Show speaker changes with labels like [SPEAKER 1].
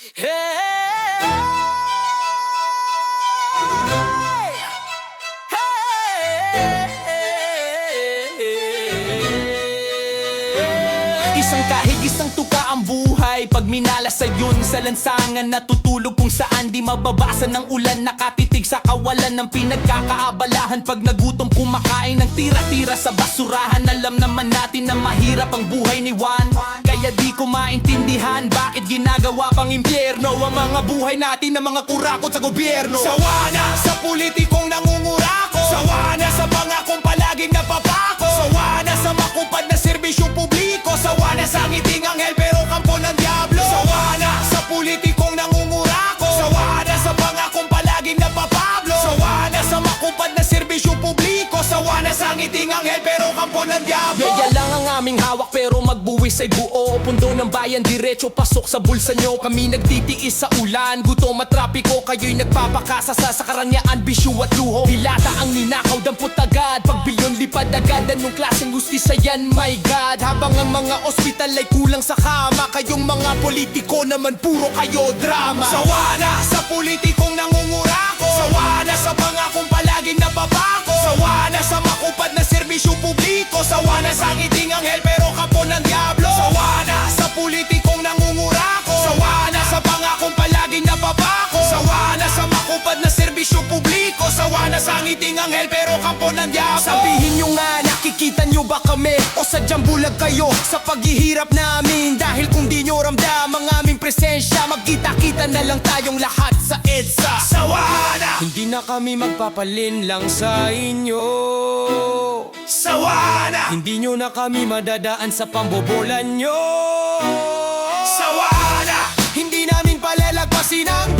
[SPEAKER 1] Isang kahig, isang tuka ang buhay. Pag minalas sa yun sa lansangan, natutulog kung saan di mababasa ng ulan. Nakatitig sa kawalan ng pinagkakaabalahan. Pag nagutom kumakain ng tira-tira sa basurahan. Alam naman natin na mahirap ang buhay ni Juan, kaya di ko maintindihan bakit ginagawa pang impyerno ang mga buhay natin na mga kurakot sa gobyerno. Sawa na sa politikong nangungurako, sawa na sa pangakong palaging napapako, sawa na sa makupad na serbisyong publiko, sawa na sa ngiting anghel pero kampo ng diablo. Sawa na sa politikong nangungurako, sawa na sa pangakong palaging napapablo, sawa na sa makupad na serbisyong publiko, sawa na sa ngiting anghel pero kampo ng diablo. Yaya lang ang aming hawak pero magbuwis ay buo. Pundo ng bayan diretso pasok sa bulsa nyo. Kami nagtitiis sa ulan, gutom at trapiko. Kayo'y nagpapakasasa sa karanyaan, bisyo at luho. Dilata ang ninakaw, dampot agad. Pag bilyon lipad agad, anong klaseng hustisya yan, my God? Habang ang mga ospital ay kulang sa kama, kayong mga politiko naman puro kayo drama. Sawa na sa politikong nangungurako, sawa na sa pangakong palaging napapako, sawa na sa makupad na serbisyong publiko, sawa na sa ngiting anghel pero kampo ng diablo. Sawa na sa politikong nangungurako, sawa na sa pangakong palaging napapako, sawa na sa makupad na serbisyong publiko, sawa na sa ngiting anghel pero kampo ng diablo. Sabihin nyo nga, nakikita nyo ba kami o sadyang bulag kayo sa paghihirap namin? Dahil kung di nyo ramdam ang aming presensya, magkita-kita na lang tayong lahat sa EDSA. Sawa na! Hindi na kami magpapalin lang sa inyo. Sawa na! Hindi nyo na kami madadaan sa pambobolan nyo. Sawa na! Hindi namin palalagpasin ang